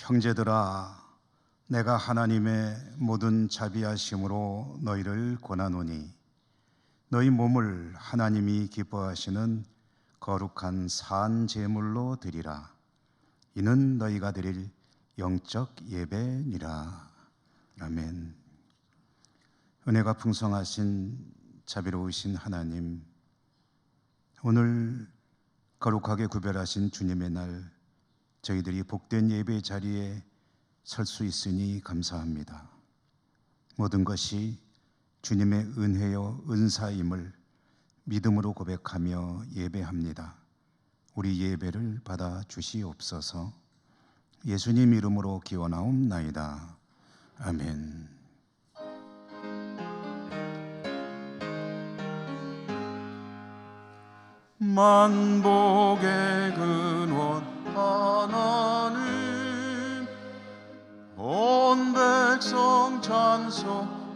형제들아, 내가 하나님의 모든 자비하심으로 너희를 권하노니 너희 몸을 하나님이 기뻐하시는 거룩한 산 제물로 드리라. 이는 너희가 드릴 영적 예배니라. 아멘. 은혜가 풍성하신 자비로우신 하나님, 오늘 거룩하게 구별하신 주님의 날, 저희들이 복된 예배 자리에 설 수 있으니 감사합니다. 모든 것이 주님의 은혜요 은사임을 믿음으로 고백하며 예배합니다. 우리 예배를 받아 주시옵소서. 예수님 이름으로 기원하옵나이다. 아멘. 만복의 근원 하나님, 온 백성 찬송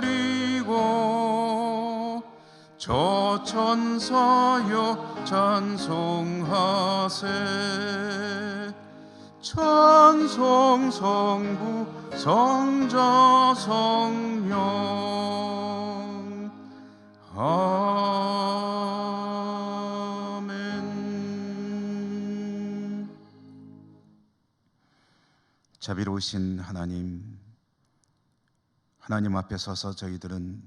드리고 저 천사여 찬송하세. 찬송 성부 성자 성령 아멘. 자비로우신 하나님, 하나님 앞에 서서 저희들은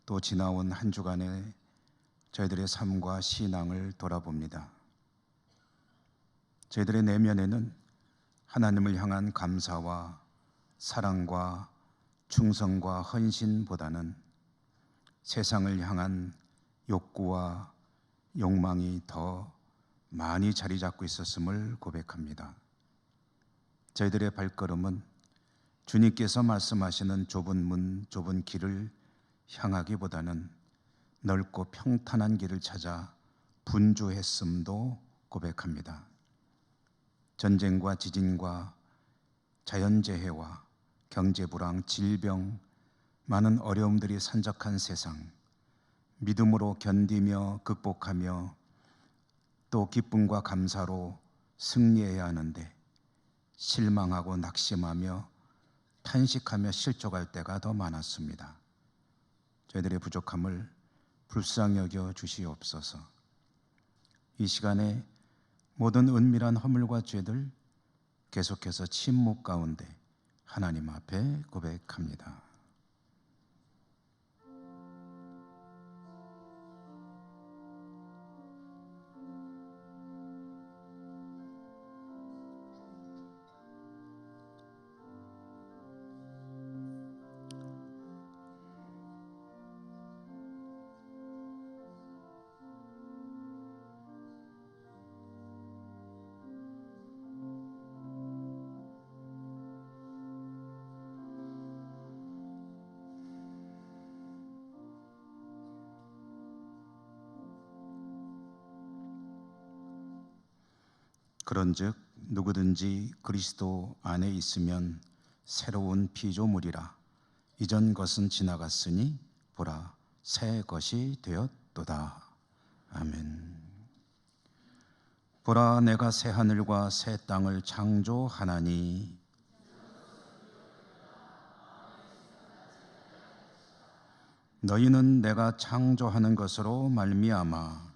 또 지나온 한 주간의 저희들의 삶과 신앙을 돌아봅니다. 저희들의 내면에는 하나님을 향한 감사와 사랑과 충성과 헌신보다는 세상을 향한 욕구와 욕망이 더 많이 자리 잡고 있었음을 고백합니다. 저희들의 발걸음은 주님께서 말씀하시는 좁은 문, 좁은 길을 향하기보다는 넓고 평탄한 길을 찾아 분주했음도 고백합니다. 전쟁과 지진과 자연재해와 경제불황, 질병, 많은 어려움들이 산적한 세상, 믿음으로 견디며 극복하며 또 기쁨과 감사로 승리해야 하는데 실망하고 낙심하며 탄식하며 실족할 때가 더 많았습니다. 저희들의 부족함을 불쌍히 여겨 주시옵소서. 이 시간에 모든 은밀한 허물과 죄들 계속해서 침묵 가운데 하나님 앞에 고백합니다. 그런즉 누구든지 그리스도 안에 있으면 새로운 피조물이라. 이전 것은 지나갔으니 보라 새 것이 되었도다. 아멘. 보라 내가 새 하늘과 새 땅을 창조하나니 너희는 내가 창조하는 것으로 말미암아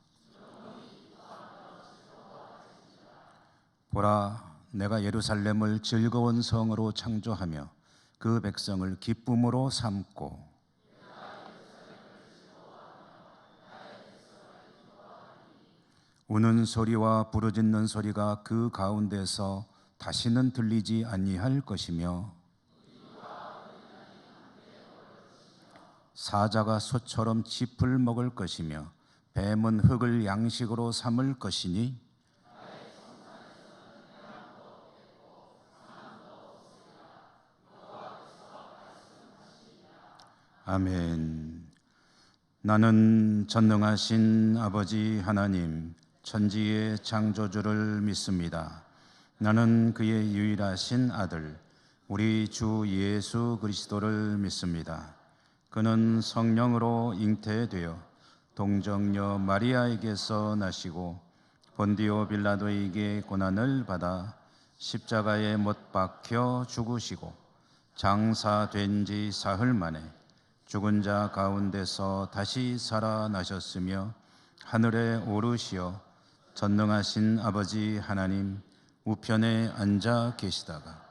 보라 내가 예루살렘을 즐거운 성으로 창조하며 그 백성을 기쁨으로 삼고 우는 소리와 부르짖는 소리가 그 가운데서 다시는 들리지 아니할 것이며 사자가 소처럼 짚을 먹을 것이며 뱀은 흙을 양식으로 삼을 것이니 아멘. 나는 전능하신 아버지 하나님 천지의 창조주를 믿습니다. 나는 그의 유일하신 아들 우리 주 예수 그리스도를 믿습니다. 그는 성령으로 잉태되어 동정녀 마리아에게서 나시고 본디오 빌라도에게 고난을 받아 십자가에 못 박혀 죽으시고 장사된 지 사흘 만에 죽은 자 가운데서 다시 살아나셨으며 하늘에 오르시어 전능하신 아버지 하나님 우편에 앉아 계시다가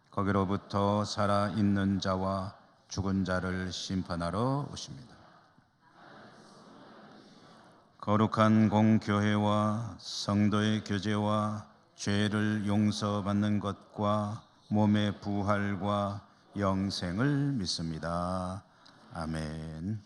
거기로부터 살아있는 자와 죽은 자를 심판하러 오십니다. 거룩한 공교회와 성도의 교제와 죄를 용서받는 것과 몸의 부활과 영생을 믿습니다. 아멘.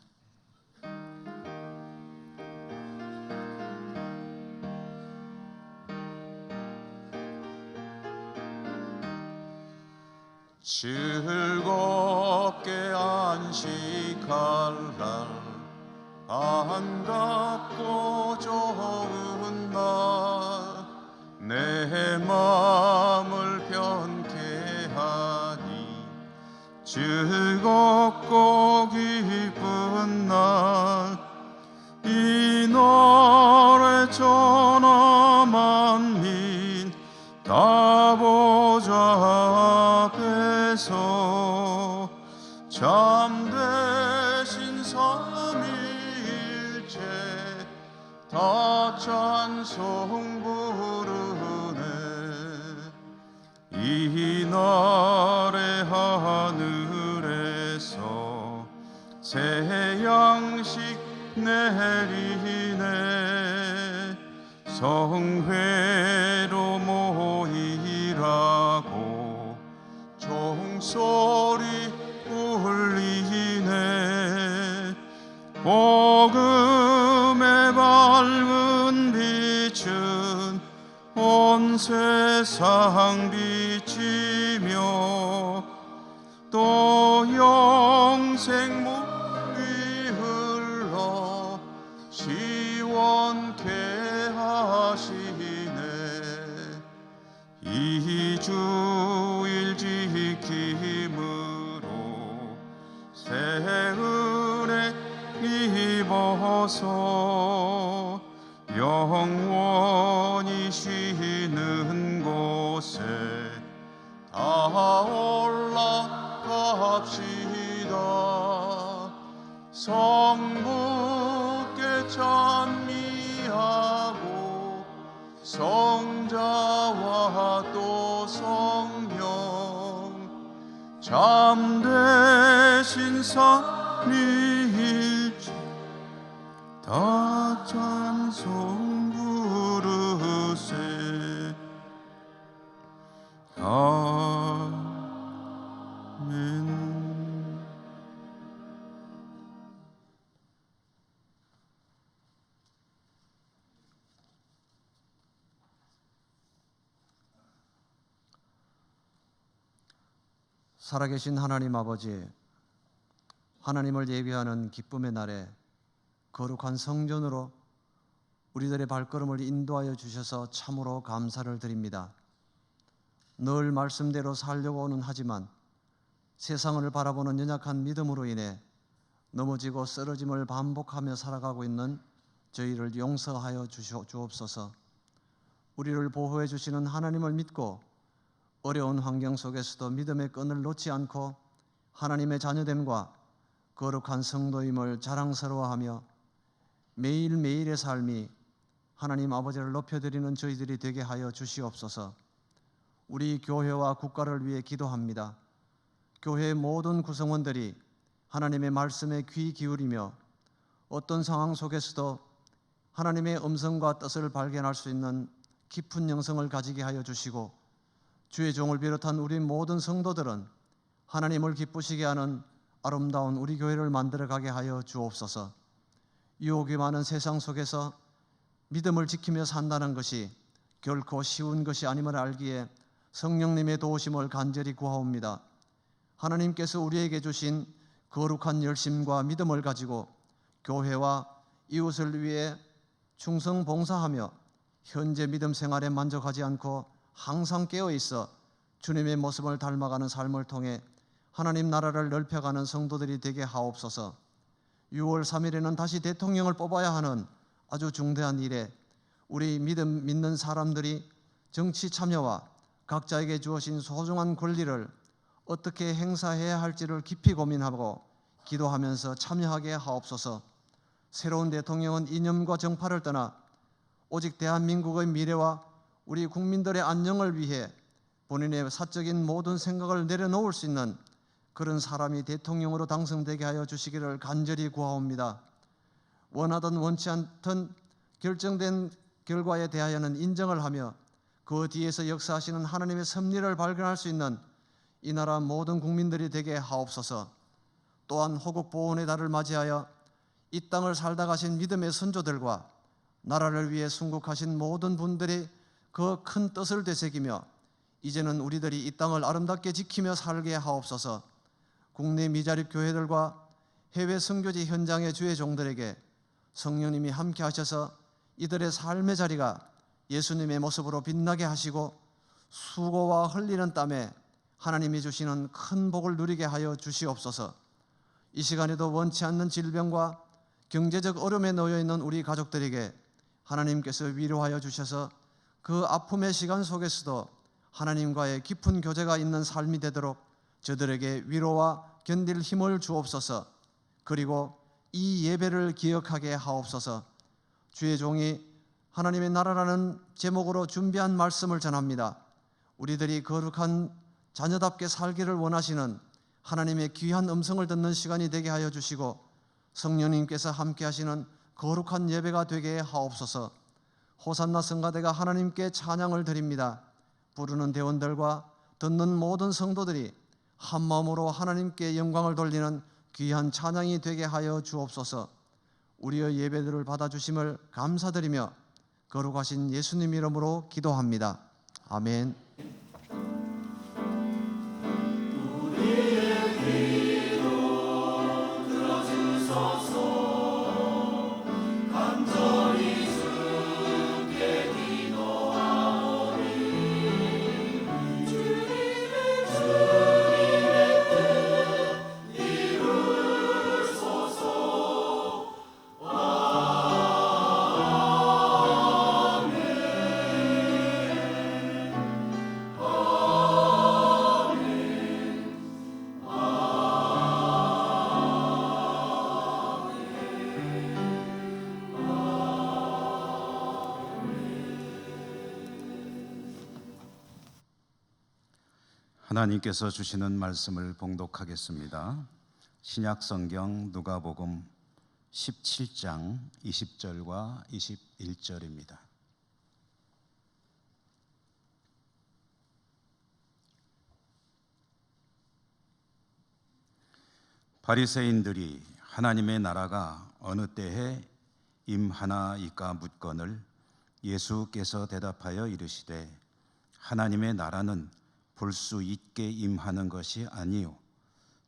즐겁게 안식할 날, 반갑고 좋은 날, 내 마음을 편케 하니 즐겁고 기쁜 날, 이 노래 전하 만민 다 보좌 앞에서 참되신 삼위일체 다 찬송 부르네. 이날의 하늘에서 새 양식 내리네. 성회로 모이라고 종소리 울리네. 복음의 밝은 빛은 온 세상 비치며 또 영생 물이 흘러 시원케 하시네. 이 주일 지킴으로 새 은혜 입어서 영원히 쉬는 곳에 다 올라갑시다. 성부께 찬미하고 성자와 또 성령 참되신 삼위일체 다 찬송 부르세. 아멘. 살아계신 하나님 아버지, 하나님을 예비하는 기쁨의 날에 거룩한 성전으로 우리들의 발걸음을 인도하여 주셔서 참으로 감사를 드립니다. 늘 말씀대로 살려고는 하지만 세상을 바라보는 연약한 믿음으로 인해 넘어지고 쓰러짐을 반복하며 살아가고 있는 저희를 용서하여 주옵소서. 우리를 보호해 주시는 하나님을 믿고 어려운 환경 속에서도 믿음의 끈을 놓지 않고 하나님의 자녀됨과 거룩한 성도임을 자랑스러워하며 매일매일의 삶이 하나님 아버지를 높여드리는 저희들이 되게 하여 주시옵소서. 우리 교회와 국가를 위해 기도합니다. 교회의 모든 구성원들이 하나님의 말씀에 귀 기울이며 어떤 상황 속에서도 하나님의 음성과 뜻을 발견할 수 있는 깊은 영성을 가지게 하여 주시고, 주의 종을 비롯한 우리 모든 성도들은 하나님을 기쁘시게 하는 아름다운 우리 교회를 만들어가게 하여 주옵소서. 유혹이 많은 세상 속에서 믿음을 지키며 산다는 것이 결코 쉬운 것이 아님을 알기에 성령님의 도우심을 간절히 구하옵니다. 하나님께서 우리에게 주신 거룩한 열심과 믿음을 가지고 교회와 이웃을 위해 충성 봉사하며 현재 믿음 생활에 만족하지 않고 항상 깨어있어 주님의 모습을 닮아가는 삶을 통해 하나님 나라를 넓혀가는 성도들이 되게 하옵소서. 6월 3일에는 다시 대통령을 뽑아야 하는 아주 중대한 일에 우리 믿는 사람들이 정치 참여와 각자에게 주어진 소중한 권리를 어떻게 행사해야 할지를 깊이 고민하고 기도하면서 참여하게 하옵소서. 새로운 대통령은 이념과 정파를 떠나 오직 대한민국의 미래와 우리 국민들의 안녕을 위해 본인의 사적인 모든 생각을 내려놓을 수 있는 그런 사람이 대통령으로 당선되게 하여 주시기를 간절히 구하옵니다. 원하든 원치 않든 결정된 결과에 대하여는 인정을 하며 그 뒤에서 역사하시는 하나님의 섭리를 발견할 수 있는 이 나라 모든 국민들이 되게 하옵소서. 또한 호국 보훈의 달을 맞이하여 이 땅을 살다 가신 믿음의 선조들과 나라를 위해 순국하신 모든 분들이 그 큰 뜻을 되새기며 이제는 우리들이 이 땅을 아름답게 지키며 살게 하옵소서. 국내 미자립 교회들과 해외 선교지 현장의 주의 종들에게 성령님이 함께 하셔서 이들의 삶의 자리가 예수님의 모습으로 빛나게 하시고 수고와 흘리는 땀에 하나님이 주시는 큰 복을 누리게 하여 주시옵소서. 이 시간에도 원치 않는 질병과 경제적 어려움에 놓여 있는 우리 가족들에게 하나님께서 위로하여 주셔서 그 아픔의 시간 속에서도 하나님과의 깊은 교제가 있는 삶이 되도록 저들에게 위로와 견딜 힘을 주옵소서. 그리고 이 예배를 기억하게 하옵소서. 주의 종이 하나님의 나라라는 제목으로 준비한 말씀을 전합니다. 우리들이 거룩한 자녀답게 살기를 원하시는 하나님의 귀한 음성을 듣는 시간이 되게 하여 주시고 성령님께서 함께 하시는 거룩한 예배가 되게 하옵소서. 호산나 성가대가 하나님께 찬양을 드립니다. 부르는 대원들과 듣는 모든 성도들이 한 마음으로 하나님께 영광을 돌리는 귀한 찬양이 되게 하여 주옵소서. 우리의 예배들을 받아주심을 감사드리며 거룩하신 예수님 이름으로 기도합니다. 아멘. 하나님께서 주시는 말씀을 봉독하겠습니다. 신약성경 누가복음 17장 20절과 21절입니다. 바리새인들이 하나님의 나라가 어느 때에 임하나이까 묻거늘 예수께서 대답하여 이르시되 하나님의 나라는 볼 수 있게 임하는 것이 아니요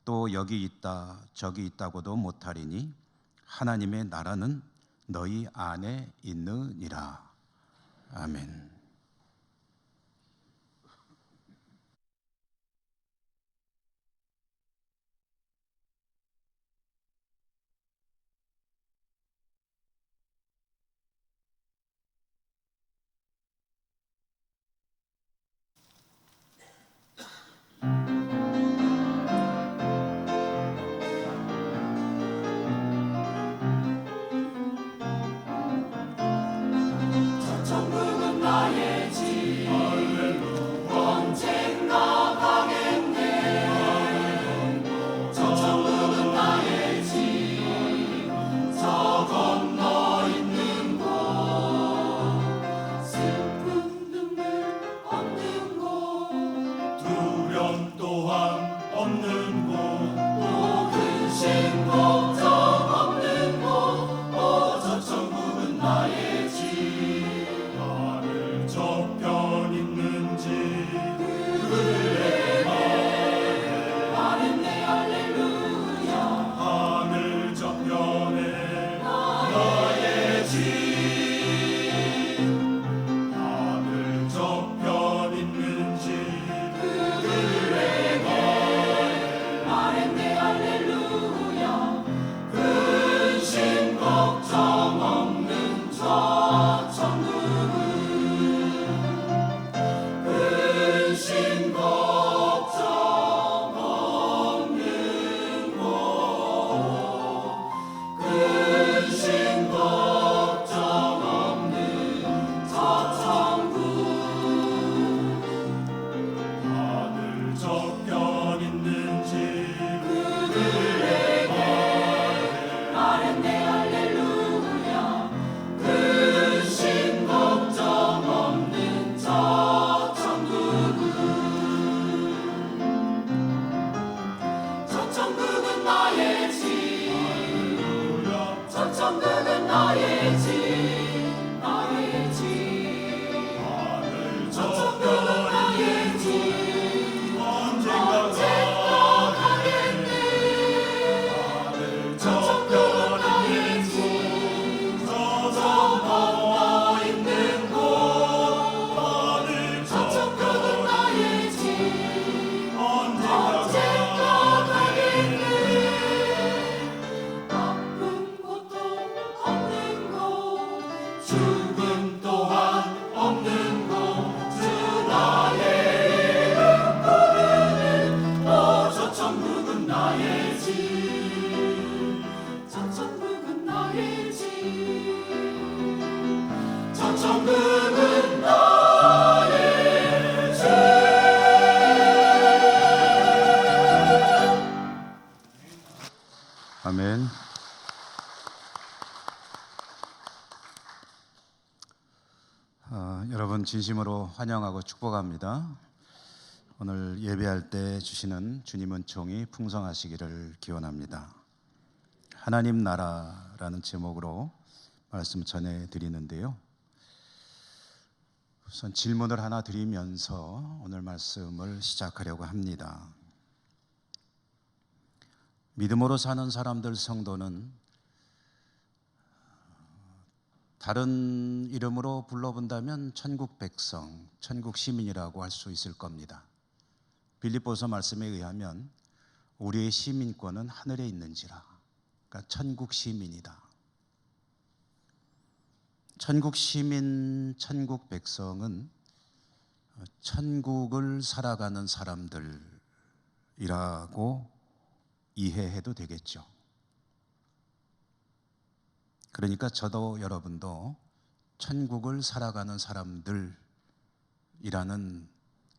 또 여기 있다 저기 있다고도 못하리니 하나님의 나라는 너희 안에 있느니라. 아멘. 천국은 나의 천국은 나의 집, 나의 집. 천국은 나의 집. 언젠가 가겠네. 천국은 나의 집. 저 먼 있는 곳. 천국은 나의 집. 언젠가 가겠네. 아픔 고통 없는 곳, 죽음 또한 없는 곳, 주 나의 이름 부르는 저 천국은 나의 집, 저 천국은 나의 집, 저 천국은 나의 집. 아멘. 여러분 진심으로 환영하고 축복합니다. 오늘 예배할 때 주시는 주님 은총이 풍성하시기를 기원합니다. 하나님 나라라는 제목으로 말씀 전해드리는데요. 우선 질문을 하나 드리면서 오늘 말씀을 시작하려고 합니다. 믿음으로 사는 사람들 성도는 다른 이름으로 불러본다면 천국 백성, 천국 시민이라고 할 수 있을 겁니다. 빌립보서 말씀에 의하면 우리의 시민권은 하늘에 있는지라. 그러니까 천국 시민이다. 천국 시민, 천국 백성은 천국을 살아가는 사람들이라고 이해해도 되겠죠. 그러니까 저도 여러분도 천국을 살아가는 사람들이라는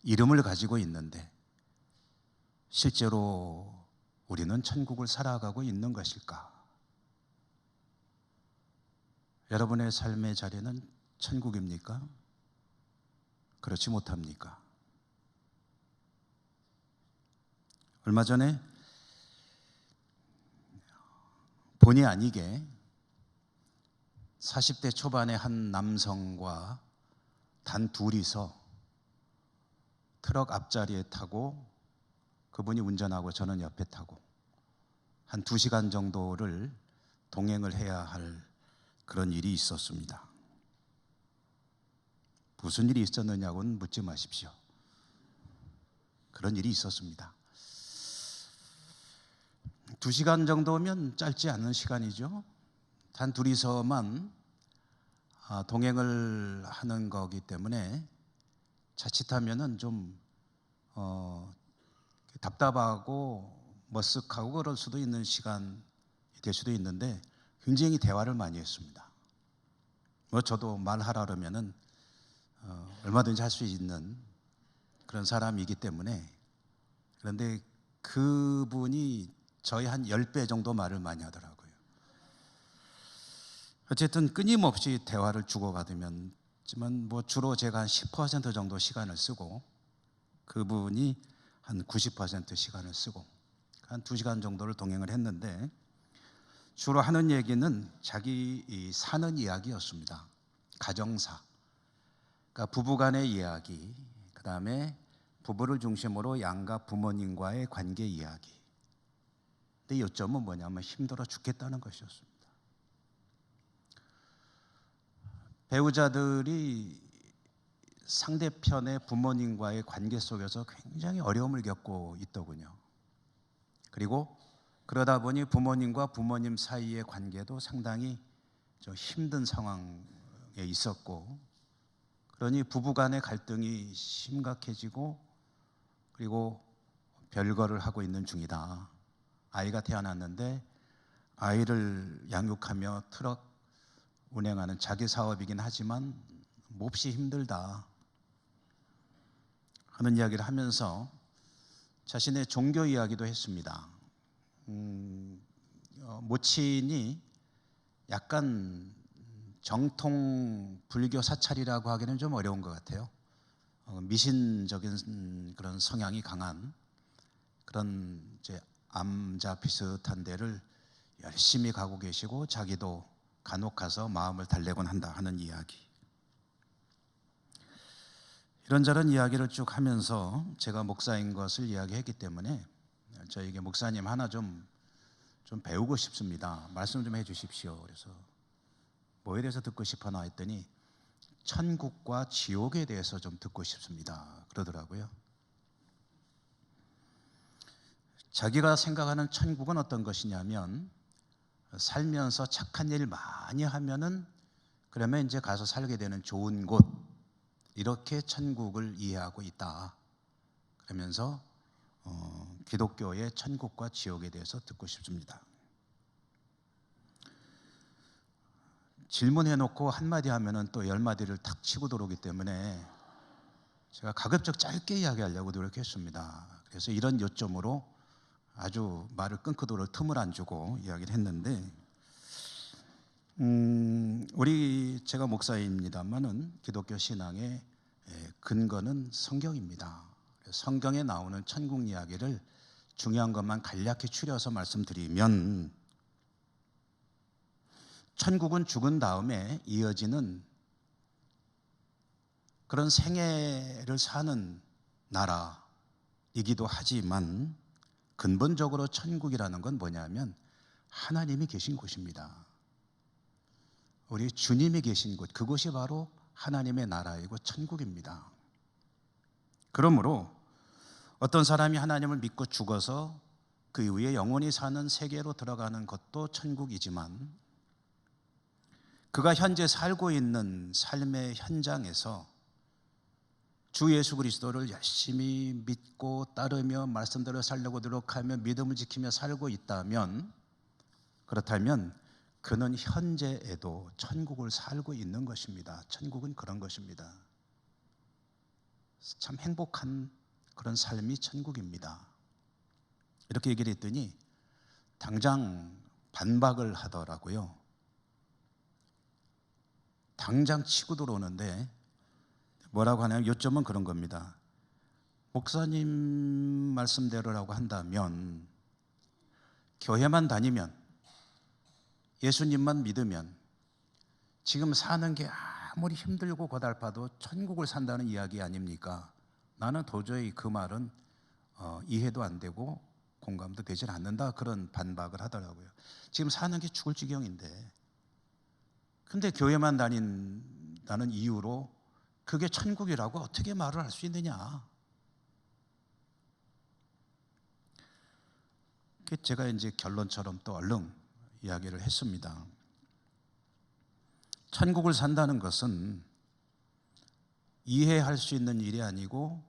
이름을 가지고 있는데 실제로 우리는 천국을 살아가고 있는 것일까? 여러분의 삶의 자리는 천국입니까? 그렇지 못합니까? 얼마 전에 본의 아니게 40대 초반의 한 남성과 단 둘이서 트럭 앞자리에 타고 그분이 운전하고 저는 옆에 타고 한 2시간 정도를 동행을 해야 할 그런 일이 있었습니다. 무슨 일이 있었느냐고는 묻지 마십시오. 그런 일이 있었습니다. 2시간 정도면 짧지 않은 시간이죠. 단 둘이서만 동행을 하는 거기 때문에 자칫하면은 좀 답답하고 머쓱하고 그럴 수도 있는 시간이 될 수도 있는데 굉장히 대화를 많이 했습니다. 저도 말하라 그러면은 얼마든지 할 수 있는 그런 사람이기 때문에. 그런데 그분이 저희 한 10배 정도 말을 많이 하더라고요. 어쨌든 끊임없이 대화를 주고받으면 주로 제가 한 10% 정도 시간을 쓰고 그분이 한 90% 시간을 쓰고 한 2시간 정도를 동행을 했는데 주로 하는 얘기는 자기 사는 이야기였습니다. 가정사, 그러니까 부부간의 이야기, 그 다음에 부부를 중심으로 양가 부모님과의 관계 이야기. 근데 요점은 뭐냐면 힘들어 죽겠다는 것이었습니다. 배우자들이 상대편의 부모님과의 관계 속에서 굉장히 어려움을 겪고 있더군요. 그리고 그러다 보니 부모님과 부모님 사이의 관계도 상당히 좀 힘든 상황에 있었고, 그러니 부부간의 갈등이 심각해지고 그리고 별거를 하고 있는 중이다. 아이가 태어났는데 아이를 양육하며 트럭 운행하는 자기 사업이긴 하지만 몹시 힘들다 하는 이야기를 하면서 자신의 종교 이야기도 했습니다. 모친이 약간 정통 불교 사찰이라고 하기는 좀 어려운 것 같아요. 미신적인 그런 성향이 강한 그런 이제 암자 비슷한 데를 열심히 가고 계시고 자기도 간혹 가서 마음을 달래곤 한다 하는 이야기. 이런저런 이야기를 쭉 하면서 제가 목사인 것을 이야기했기 때문에 저에게 목사님 하나 좀 배우고 싶습니다. 말씀 좀 해주십시오. 그래서 뭐에 대해서 듣고 싶어나 했더니 천국과 지옥에 대해서 좀 듣고 싶습니다. 그러더라고요. 자기가 생각하는 천국은 어떤 것이냐면 살면서 착한 일 많이 하면은 그러면 이제 가서 살게 되는 좋은 곳, 이렇게 천국을 이해하고 있다. 그러면서 기독교의 천국과 지옥에 대해서 듣고 싶습니다. 질문해놓고 한마디 하면은 또 10마디를 탁 치고 들어오기 때문에 제가 가급적 짧게 이야기하려고 노력했습니다. 그래서 이런 요점으로 아주 말을 끊고도록 틈을 안 주고 이야기를 했는데, 제가 목사입니다만은 기독교 신앙의 근거는 성경입니다. 성경에 나오는 천국 이야기를 중요한 것만 간략히 추려서 말씀드리면, 천국은 죽은 다음에 이어지는 그런 생애를 사는 나라이기도 하지만 근본적으로 천국이라는 건 뭐냐면 하나님이 계신 곳입니다. 우리 주님이 계신 곳, 그곳이 바로 하나님의 나라이고 천국입니다. 그러므로 어떤 사람이 하나님을 믿고 죽어서 그 이후에 영원히 사는 세계로 들어가는 것도 천국이지만, 그가 현재 살고 있는 삶의 현장에서 주 예수 그리스도를 열심히 믿고 따르며 말씀대로 살려고 노력하며 믿음을 지키며 살고 있다면, 그렇다면 그는 현재에도 천국을 살고 있는 것입니다. 천국은 그런 것입니다. 참 행복한 그런 삶이 천국입니다. 이렇게 얘기를 했더니 당장 반박을 하더라고요. 당장 치고 들어오는데 뭐라고 하냐면, 요점은 그런 겁니다. 목사님 말씀대로라고 한다면 교회만 다니면 예수님만 믿으면 지금 사는 게 아무리 힘들고 고달파도 천국을 산다는 이야기 아닙니까? 나는 도저히 그 말은 이해도 안 되고 공감도 되질 않는다, 그런 반박을 하더라고요. 지금 사는 게 죽을 지경인데, 근데 교회만 다닌다는 이유로 그게 천국이라고 어떻게 말을 할 수 있느냐? 제가 이제 결론처럼 또 얼른 이야기를 했습니다. 천국을 산다는 것은 이해할 수 있는 일이 아니고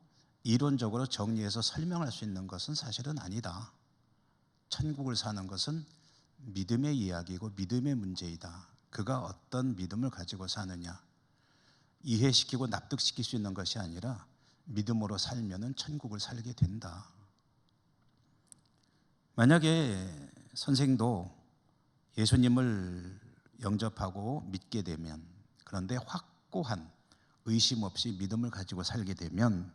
이론적으로 정리해서 설명할 수 있는 것은 사실은 아니다. 천국을 사는 것은 믿음의 이야기고 믿음의 문제이다. 그가 어떤 믿음을 가지고 사느냐, 이해시키고 납득시킬 수 있는 것이 아니라 믿음으로 살면은 천국을 살게 된다. 만약에 선생도 예수님을 영접하고 믿게 되면, 그런데 확고한 의심 없이 믿음을 가지고 살게 되면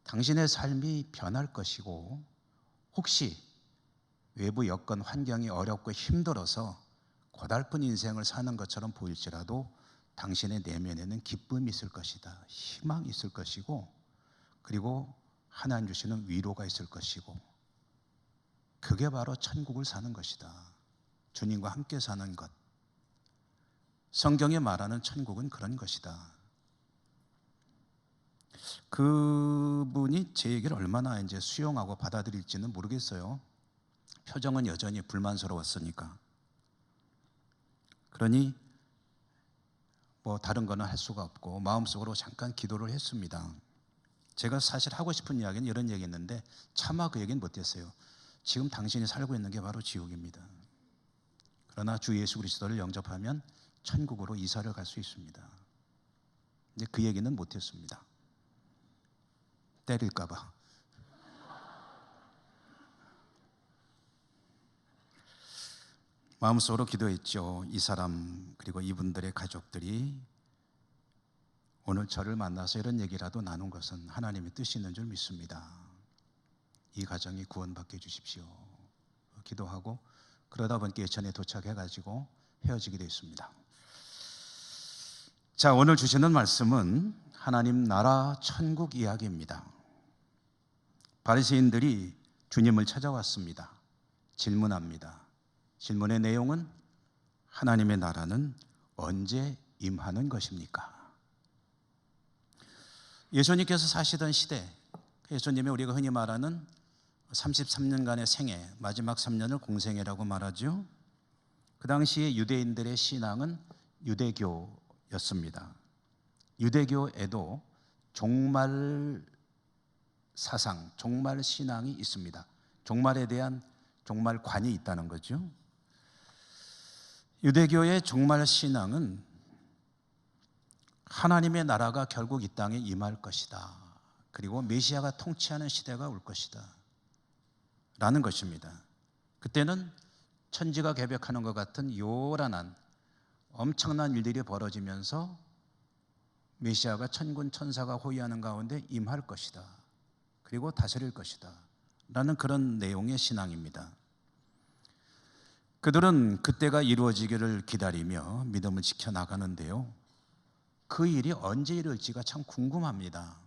당신의 삶이 변할 것이고, 혹시 외부 여건 환경이 어렵고 힘들어서 고달픈 인생을 사는 것처럼 보일지라도 당신의 내면에는 기쁨이 있을 것이다. 희망이 있을 것이고, 그리고 하나님 주시는 위로가 있을 것이고, 그게 바로 천국을 사는 것이다. 주님과 함께 사는 것. 성경이 말하는 천국은 그런 것이다. 그분이 제 얘기를 얼마나 이제 수용하고 받아들일지는 모르겠어요. 표정은 여전히 불만스러웠으니까. 그러니 뭐 다른 거는 할 수가 없고 마음속으로 잠깐 기도를 했습니다. 제가 사실 하고 싶은 이야기는 이런 얘기했는데 차마 그 얘기는 못했어요. 지금 당신이 살고 있는 게 바로 지옥입니다. 그러나 주 예수 그리스도를 영접하면 천국으로 이사를 갈 수 있습니다. 근데 그 얘기는 못했습니다. 때릴까 봐. 마음속으로 기도했죠. 이 사람 그리고 이분들의 가족들이 오늘 저를 만나서 이런 얘기라도 나눈 것은 하나님의 뜻이 있는 줄 믿습니다. 이 가정이 구원받게 해주십시오. 기도하고 그러다 보니까 예천에 도착해가지고 헤어지게 되어 있습니다. 자, 오늘 주시는 말씀은 하나님 나라 천국 이야기입니다. 바리새인들이 주님을 찾아왔습니다. 질문합니다. 질문의 내용은 하나님의 나라는 언제 임하는 것입니까? 예수님께서 사시던 시대, 예수님이 우리가 흔히 말하는 33년간의 생애, 마지막 3년을 공생애라고 말하죠. 그 당시에 유대인들의 신앙은 유대교였습니다. 유대교에도 종말 사상, 종말 신앙이 있습니다. 종말에 대한 종말관이 있다는 거죠. 유대교의 종말 신앙은 하나님의 나라가 결국 이 땅에 임할 것이다. 그리고 메시아가 통치하는 시대가 올 것이다. 라는 것입니다. 그때는 천지가 개벽하는 것 같은 요란한 엄청난 일들이 벌어지면서 메시아가 천군 천사가 호위하는 가운데 임할 것이다. 그리고 다스릴 것이다. 라는 그런 내용의 신앙입니다. 그들은 그때가 이루어지기를 기다리며 믿음을 지켜나가는데요. 그 일이 언제 이룰지가 참 궁금합니다.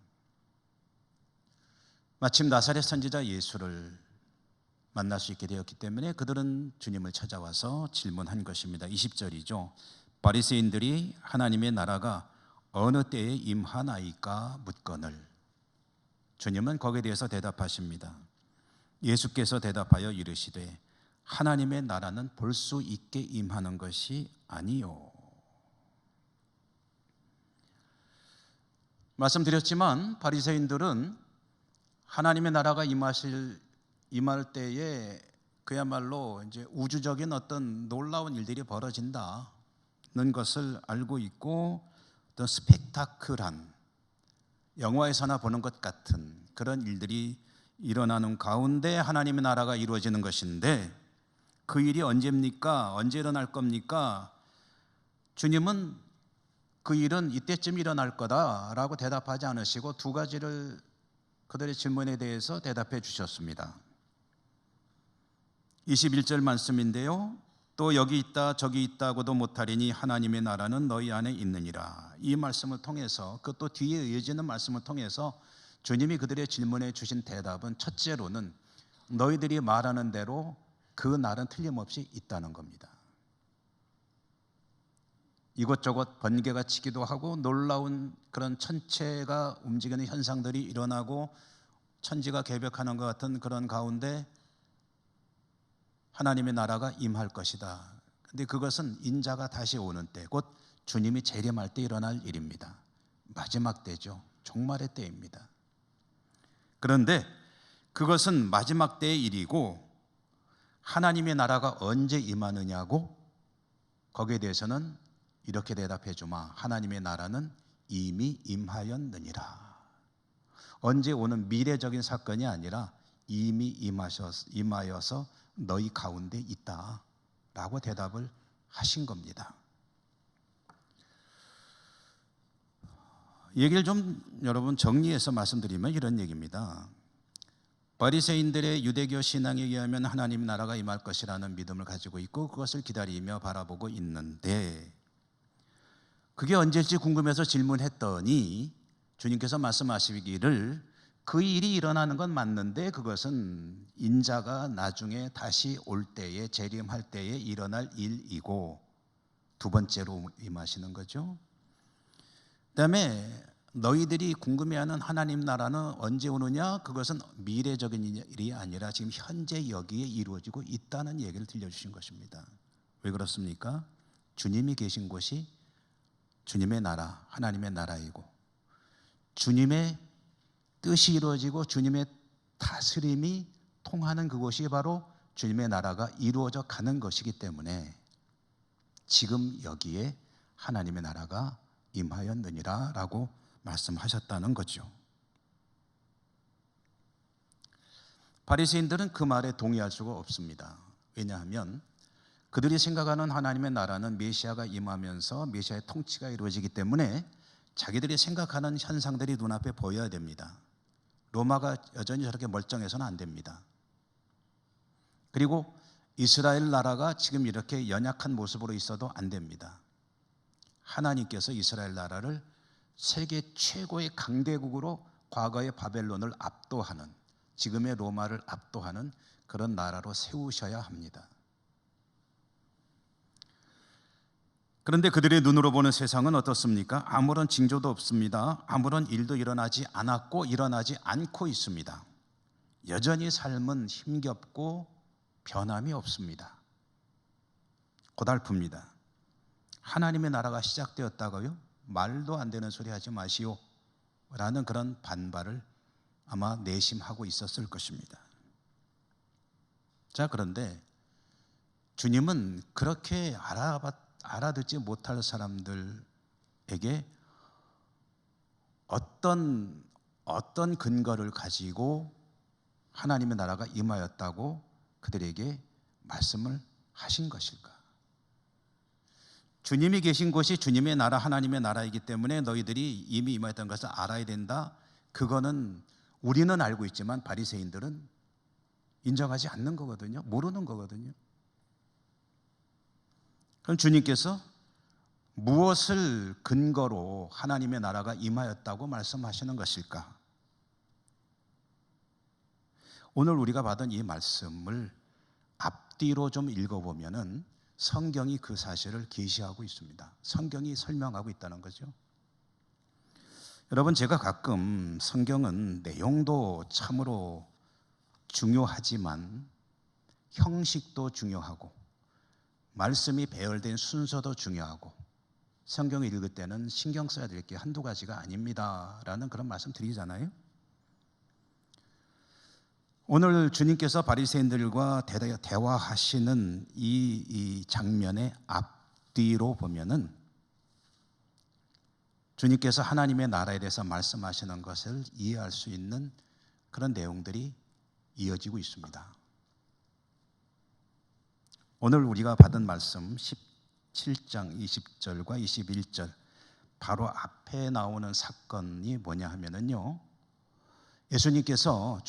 마침 나사렛 선지자 예수를 만날 수 있게 되었기 때문에 그들은 주님을 찾아와서 질문한 것입니다. 20절이죠. 바리새인들이 하나님의 나라가 어느 때에 임하나이까 묻거늘. 주님은 거기에 대해서 대답하십니다. 예수께서 대답하여 이르시되 하나님의 나라는 볼 수 있게 임하는 것이 아니요. 말씀드렸지만 바리새인들은 하나님의 나라가 임할 때에 그야말로 이제 우주적인 어떤 놀라운 일들이 벌어진다는 것을 알고 있고, 어떤 스펙타클한 영화에서나 보는 것 같은 그런 일들이 일어나는 가운데 하나님의 나라가 이루어지는 것인데, 그 일이 언제입니까? 언제 일어날 겁니까? 주님은 그 일은 이때쯤 일어날 거다라고 대답하지 않으시고 두 가지를 그들의 질문에 대해서 대답해 주셨습니다. 21절 말씀인데요. 또 여기 있다 저기 있다고도 못하리니 하나님의 나라는 너희 안에 있느니라. 이 말씀을 통해서, 그 또 뒤에 이어지는 말씀을 통해서 주님이 그들의 질문에 주신 대답은, 첫째로는 너희들이 말하는 대로 그 날은 틀림없이 있다는 겁니다. 이것저것 번개가 치기도 하고 놀라운 그런 천체가 움직이는 현상들이 일어나고 천지가 개벽하는 것 같은 그런 가운데 하나님의 나라가 임할 것이다. 그런데 그것은 인자가 다시 오는 때, 곧 주님이 재림할 때 일어날 일입니다. 마지막 때죠. 종말의 때입니다. 그런데 그것은 마지막 때의 일이고, 하나님의 나라가 언제 임하느냐고, 거기에 대해서는 이렇게 대답해 주마. 하나님의 나라는 이미 임하였느니라. 언제 오는 미래적인 사건이 아니라 이미 임하여서 너희 가운데 있다 라고 대답을 하신 겁니다. 얘기를 좀 여러분 정리해서 말씀드리면 이런 얘기입니다. 바리새인들의 유대교 신앙에 의하면 하나님 나라가 임할 것이라는 믿음을 가지고 있고 그것을 기다리며 바라보고 있는데, 그게 언제일지 궁금해서 질문했더니 주님께서 말씀하시기를 그 일이 일어나는 건 맞는데 그것은 인자가 나중에 다시 올 때에, 재림할 때에 일어날 일이고, 두 번째로 임하시는 거죠. 그다음에 너희들이 궁금해하는 하나님 나라는 언제 오느냐, 그것은 미래적인 일이 아니라 지금 현재 여기에 이루어지고 있다는 얘기를 들려주신 것입니다. 왜 그렇습니까? 주님이 계신 곳이 주님의 나라, 하나님의 나라이고, 주님의 뜻이 이루어지고 주님의 다스림이 통하는 그곳이 바로 주님의 나라가 이루어져 가는 것이기 때문에 지금 여기에 하나님의 나라가 임하였느니라 라고 말씀하셨다는 거죠. 바리새인들은 그 말에 동의할 수가 없습니다. 왜냐하면 그들이 생각하는 하나님의 나라는 메시아가 임하면서 메시아의 통치가 이루어지기 때문에 자기들이 생각하는 현상들이 눈앞에 보여야 됩니다. 로마가 여전히 저렇게 멀쩡해서는 안 됩니다. 그리고 이스라엘 나라가 지금 이렇게 연약한 모습으로 있어도 안 됩니다. 하나님께서 이스라엘 나라를 세계 최고의 강대국으로 과거의 바벨론을 압도하는, 지금의 로마를 압도하는 그런 나라로 세우셔야 합니다. 그런데 그들의 눈으로 보는 세상은 어떻습니까? 아무런 징조도 없습니다. 아무런 일도 일어나지 않았고 일어나지 않고 있습니다. 여전히 삶은 힘겹고 변함이 없습니다. 고달픕니다. 하나님의 나라가 시작되었다고요? 말도 안 되는 소리 하지 마시오 라는 그런 반발을 아마 내심하고 있었을 것입니다. 자, 그런데 주님은 그렇게 알아듣지 못할 사람들에게 어떤 근거를 가지고 하나님의 나라가 임하였다고 그들에게 말씀을 하신 것일까? 주님이 계신 곳이 주님의 나라, 하나님의 나라이기 때문에 너희들이 이미 임하였던 것을 알아야 된다. 그거는 우리는 알고 있지만 바리새인들은 인정하지 않는 거거든요. 모르는 거거든요. 그럼 주님께서 무엇을 근거로 하나님의 나라가 임하였다고 말씀하시는 것일까? 오늘 우리가 받은 이 말씀을 앞뒤로 좀 읽어보면은 성경이 그 사실을 계시하고 있습니다. 성경이 설명하고 있다는 거죠. 여러분, 제가 가끔 성경은 내용도 참으로 중요하지만 형식도 중요하고 말씀이 배열된 순서도 중요하고 성경을 읽을 때는 신경 써야 될 게 한두 가지가 아닙니다 라는 그런 말씀 드리잖아요. 오늘 주님께서 바리새인들과 대화하시는 이 장면의 앞뒤로 보면은 주님께서 하나님의 나라에 대해서 말씀하시는 것을 이해할 수 있는 그런 내용들이 이어지고 있습니다. 오늘 우리가 받은 말씀 17장 20절과 21절 바로 앞에 나오는 사건이 뭐냐 하면은요, 주님께서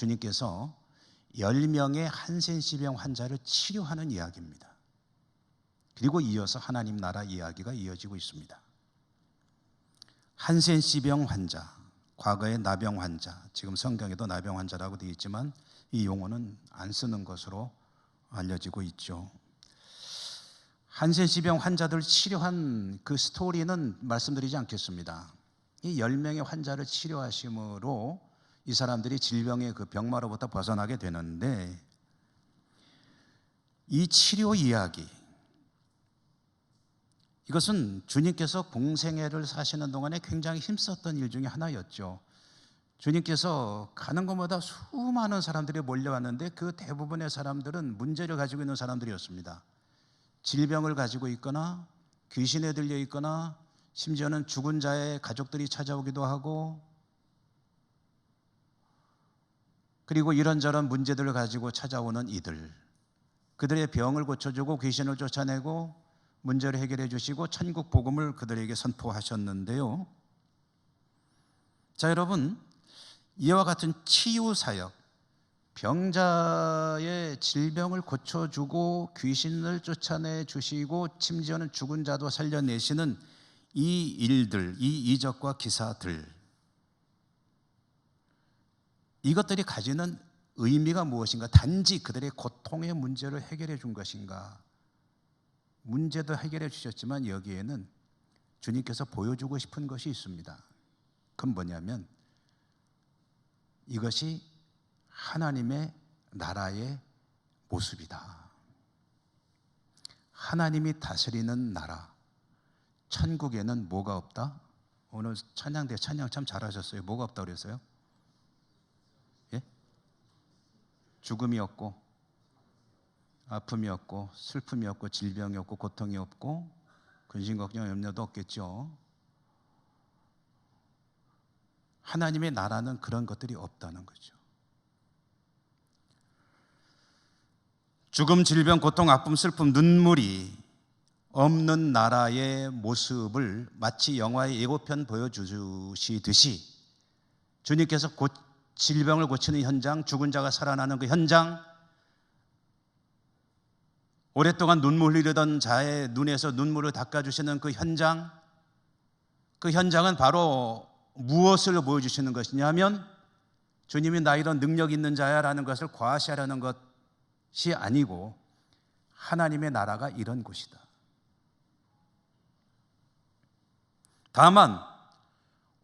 10명의 한센시병 환자를 치료하는 이야기입니다. 그리고 이어서 하나님 나라 이야기가 이어지고 있습니다. 한센시병 환자, 과거의 나병 환자, 지금 성경에도 나병 환자라고 되어 있지만 이 용어는 안 쓰는 것으로 알려지고 있죠. 한센시병 환자들을 치료한 그 스토리는 말씀드리지 않겠습니다. 이 10명의 환자를 치료하심으로 이 사람들이 질병의 그 병마로부터 벗어나게 되는데, 이 치료 이야기, 이것은 주님께서 공생애를 사시는 동안에 굉장히 힘썼던 일 중에 하나였죠. 주님께서 가는 곳마다 수많은 사람들이 몰려왔는데 그 대부분의 사람들은 문제를 가지고 있는 사람들이었습니다. 질병을 가지고 있거나 귀신에 들려 있거나 심지어는 죽은 자의 가족들이 찾아오기도 하고, 그리고 이런저런 문제들을 가지고 찾아오는 이들, 그들의 병을 고쳐주고 귀신을 쫓아내고 문제를 해결해 주시고 천국 복음을 그들에게 선포하셨는데요. 자, 여러분, 이와 같은 치유 사역, 병자의 질병을 고쳐주고 귀신을 쫓아내 주시고 심지어는 죽은 자도 살려내시는 이 일들, 이 이적과 기사들, 이것들이 가지는 의미가 무엇인가? 단지 그들의 고통의 문제를 해결해 준 것인가? 문제도 해결해 주셨지만 여기에는 주님께서 보여주고 싶은 것이 있습니다. 그건 뭐냐면 이것이 하나님의 나라의 모습이다. 하나님이 다스리는 나라, 천국에는 뭐가 없다? 오늘 찬양 참 잘하셨어요. 뭐가 없다고 그랬어요? 예? 죽음이 없고 아픔이 없고 슬픔이 없고 질병이 없고 고통이 없고 근심 걱정 염려도 없겠죠. 하나님의 나라는 그런 것들이 없다는 거죠. 죽음, 질병, 고통, 아픔, 슬픔, 눈물이 없는 나라의 모습을 마치 영화의 예고편 보여주시듯이 주님께서 질병을 고치는 현장, 죽은 자가 살아나는 그 현장, 오랫동안 눈물 흘리던 자의 눈에서 눈물을 닦아주시는 그 현장은 바로 무엇을 보여주시는 것이냐면 주님이 나 이런 능력 있는 자야라는 것을 과시하려는 것이 아니고 하나님의 나라가 이런 곳이다. 다만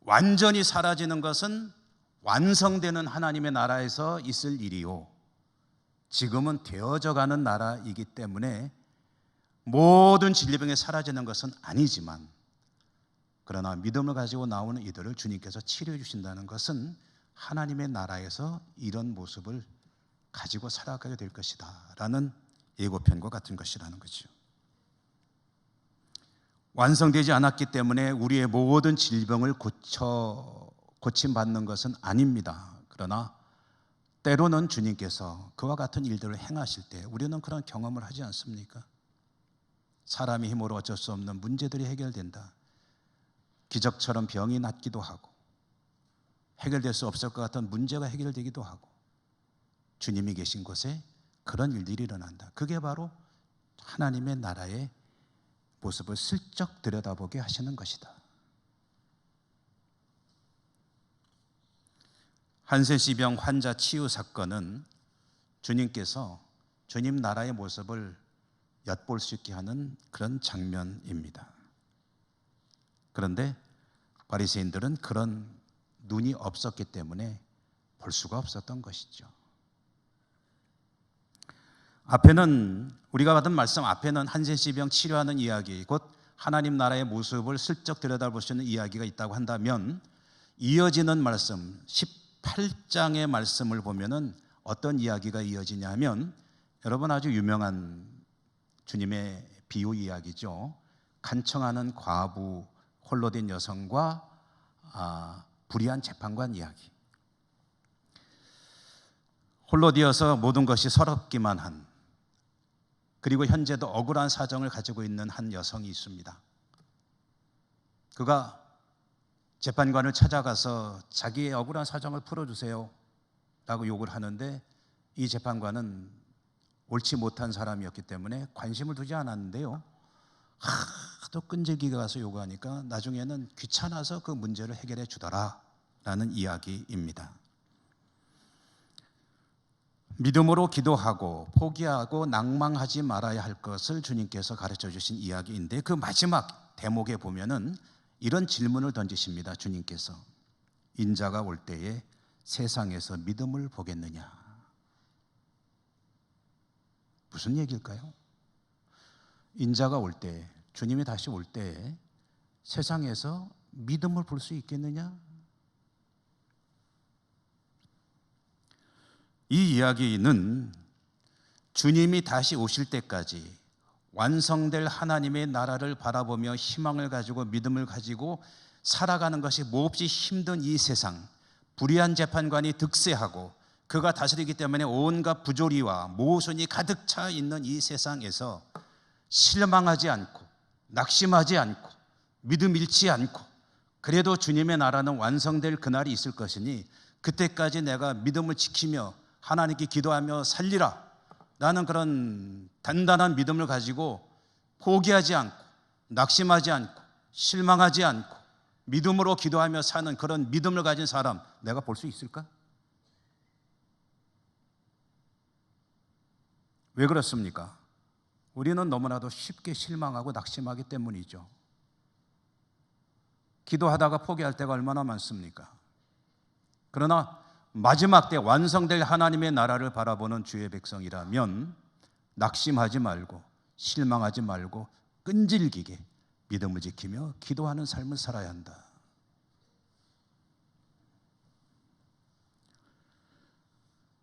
완전히 사라지는 것은 완성되는 하나님의 나라에서 있을 일이요, 지금은 되어져 가는 나라이기 때문에 모든 질병이 사라지는 것은 아니지만, 그러나 믿음을 가지고 나오는 이들을 주님께서 치료해 주신다는 것은 하나님의 나라에서 이런 모습을 가지고 살아가게 될 것이다 라는 예고편과 같은 것이라는 거죠. 완성되지 않았기 때문에 우리의 모든 질병을 고침받는 것은 아닙니다. 그러나 때로는 주님께서 그와 같은 일들을 행하실 때 우리는 그런 경험을 하지 않습니까? 사람의 힘으로 어쩔 수 없는 문제들이 해결된다. 기적처럼 병이 낫기도 하고 해결될 수 없을 것 같은 문제가 해결되기도 하고, 주님이 계신 곳에 그런 일들이 일어난다. 그게 바로 하나님의 나라의 모습을 슬쩍 들여다보게 하시는 것이다. 한센시병 환자 치유 사건은 주님께서 주님 나라의 모습을 엿볼 수 있게 하는 그런 장면입니다. 그런데 바리새인들은 그런 눈이 없었기 때문에 볼 수가 없었던 것이죠. 앞에는, 우리가 받은 말씀 앞에는 한센시병 치료하는 이야기, 곧 하나님 나라의 모습을 슬쩍 들여다볼 수 있는 이야기가 있다고 한다면, 이어지는 말씀 18장의 말씀을 보면은 어떤 이야기가 이어지냐 하면, 여러분 아주 유명한 주님의 비유 이야기죠. 간청하는 과부, 홀로 된 여성과 불의한 재판관 이야기. 홀로 되어서 모든 것이 서럽기만 한, 그리고 현재도 억울한 사정을 가지고 있는 한 여성이 있습니다. 그가 재판관을 찾아가서 자기의 억울한 사정을 풀어주세요 라고 요구를 하는데, 이 재판관은 옳지 못한 사람이었기 때문에 관심을 두지 않았는데요, 하도 끈질기게 가서 요구하니까 나중에는 귀찮아서 그 문제를 해결해 주더라 라는 이야기입니다. 믿음으로 기도하고 포기하고 낭망하지 말아야 할 것을 주님께서 가르쳐 주신 이야기인데, 그 마지막 대목에 보면은 이런 질문을 던지십니다. 주님께서 인자가 올 때에 세상에서 믿음을 보겠느냐. 무슨 얘기일까요? 인자가 올 때, 주님이 다시 올 때에 세상에서 믿음을 볼 수 있겠느냐? 이 이야기는 주님이 다시 오실 때까지 완성될 하나님의 나라를 바라보며 희망을 가지고 믿음을 가지고 살아가는 것이 몹시 힘든 이 세상, 불의한 재판관이 득세하고 그가 다스리기 때문에 온갖 부조리와 모순이 가득 차 있는 이 세상에서 실망하지 않고 낙심하지 않고 믿음 잃지 않고, 그래도 주님의 나라는 완성될 그날이 있을 것이니 그때까지 내가 믿음을 지키며 하나님께 기도하며 살리라 라는 그런 단단한 믿음을 가지고 포기하지 않고 낙심하지 않고 실망하지 않고 믿음으로 기도하며 사는 그런 믿음을 가진 사람, 내가 볼 수 있을까? 왜 그렇습니까? 우리는 너무나도 쉽게 실망하고 낙심하기 때문이죠. 기도하다가 포기할 때가 얼마나 많습니까? 그러나 마지막 때 완성될 하나님의 나라를 바라보는 주의 백성이라면 낙심하지 말고 실망하지 말고 끈질기게 믿음을 지키며 기도하는 삶을 살아야 한다.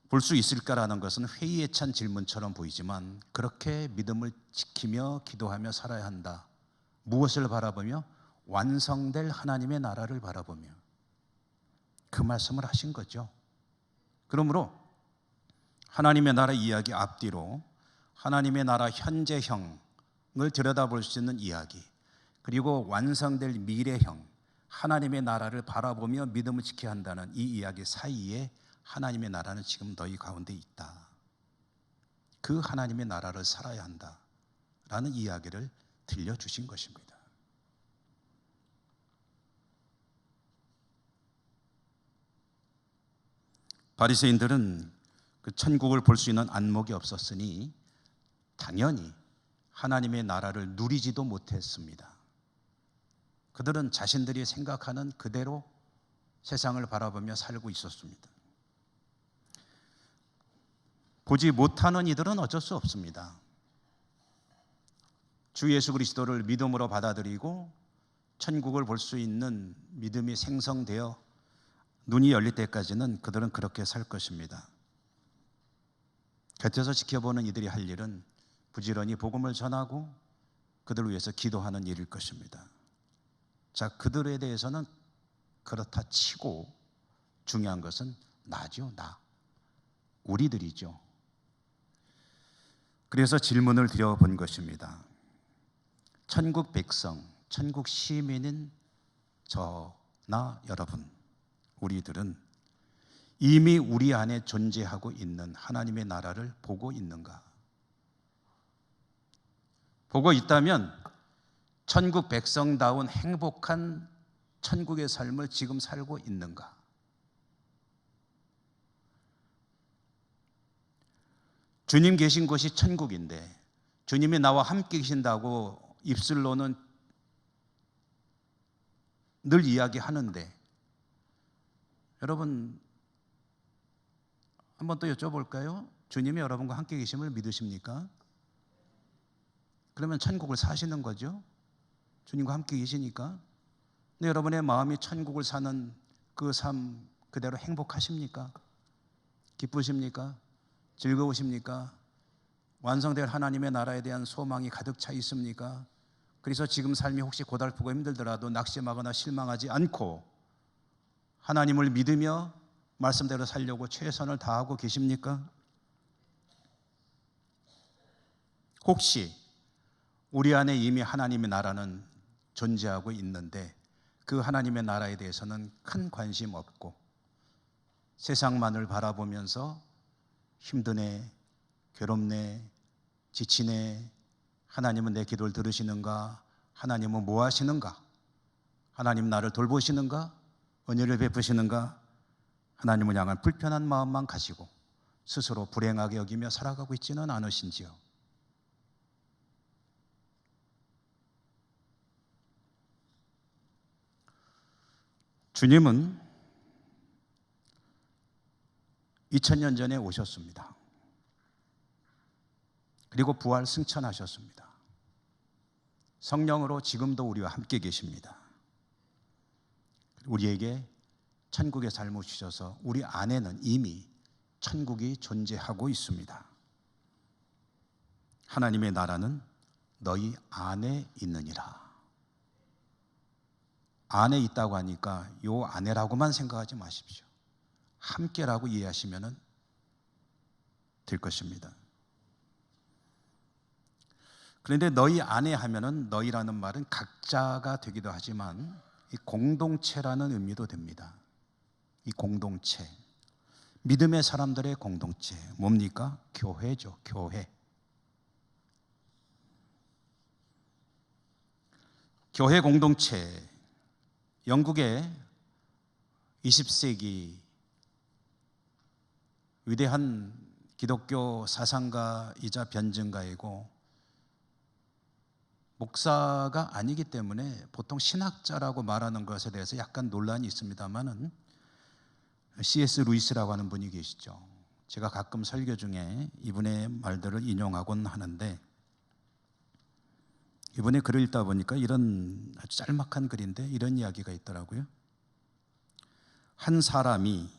볼 수 있을까라는 것은 회의에 찬 질문처럼 보이지만, 그렇게 믿음을 지키며 기도하며 살아야 한다. 무엇을 바라보며? 완성될 하나님의 나라를 바라보며. 그 말씀을 하신 거죠. 그러므로 하나님의 나라 이야기 앞뒤로 하나님의 나라 현재형을 들여다볼 수 있는 이야기, 그리고 완성될 미래형 하나님의 나라를 바라보며 믿음을 지켜야 한다는 이 이야기 사이에 하나님의 나라는 지금 너희 가운데 있다. 그 하나님의 나라를 살아야 한다라는 이야기를 들려주신 것입니다. 바리새인들은 그 천국을 볼 수 있는 안목이 없었으니 당연히 하나님의 나라를 누리지도 못했습니다. 그들은 자신들이 생각하는 그대로 세상을 바라보며 살고 있었습니다. 보지 못하는 이들은 어쩔 수 없습니다. 주 예수 그리스도를 믿음으로 받아들이고 천국을 볼 수 있는 믿음이 생성되어 눈이 열릴 때까지는 그들은 그렇게 살 것입니다. 곁에서 지켜보는 이들이 할 일은 부지런히 복음을 전하고 그들을 위해서 기도하는 일일 것입니다. 자, 그들에 대해서는 그렇다 치고 중요한 것은 나죠, 나. 우리들이죠. 그래서 질문을 드려본 것입니다. 천국 백성, 천국 시민인 저나 여러분, 우리들은 이미 우리 안에 존재하고 있는 하나님의 나라를 보고 있는가? 보고 있다면 천국 백성다운 행복한 천국의 삶을 지금 살고 있는가? 주님 계신 곳이 천국인데 주님이 나와 함께 계신다고 입술로는 늘 이야기하는데 여러분 한번 또 여쭤볼까요? 주님이 여러분과 함께 계심을 믿으십니까? 그러면 천국을 사시는 거죠? 주님과 함께 계시니까. 근데 여러분의 마음이 천국을 사는 그 삶 그대로 행복하십니까? 기쁘십니까? 즐거우십니까? 완성될 하나님의 나라에 대한 소망이 가득 차 있습니까? 그래서 지금 삶이 혹시 고달프고 힘들더라도 낙심하거나 실망하지 않고 하나님을 믿으며 말씀대로 살려고 최선을 다하고 계십니까? 혹시 우리 안에 이미 하나님의 나라는 존재하고 있는데 그 하나님의 나라에 대해서는 큰 관심 없고 세상만을 바라보면서 힘드네, 괴롭네, 지치네, 하나님은 내 기도를 들으시는가? 하나님은 뭐 하시는가? 하나님 나를 돌보시는가? 은혜를 베푸시는가? 하나님을 향한 불편한 마음만 가지고 스스로 불행하게 여기며 살아가고 있지는 않으신지요? 주님은 2000년 전에 오셨습니다. 그리고 부활 승천하셨습니다. 성령으로 지금도 우리와 함께 계십니다. 우리에게 천국의 삶을 주셔서 우리 안에는 이미 천국이 존재하고 있습니다. 하나님의 나라는 너희 안에 있느니라. 안에 있다고 하니까 요 안에라고만 생각하지 마십시오. 함께라고 이해하시면 될 것입니다. 그런데 너희 안에 하면은 너희라는 말은 각자가 되기도 하지만 이 공동체라는 의미도 됩니다. 이 공동체, 믿음의 사람들의 공동체, 뭡니까? 교회죠, 교회. 교회 공동체, 영국의 20세기 위대한 기독교 사상가이자 변증가이고 목사가 아니기 때문에 보통 신학자라고 말하는 것에 대해서 약간 논란이 있습니다만은 C.S. 루이스라고 하는 분이 계시죠. 제가 가끔 설교 중에 이분의 말들을 인용하곤 하는데 이분의 글을 읽다 보니까 이런 아주 짤막한 글인데 이런 이야기가 있더라고요. 한 사람이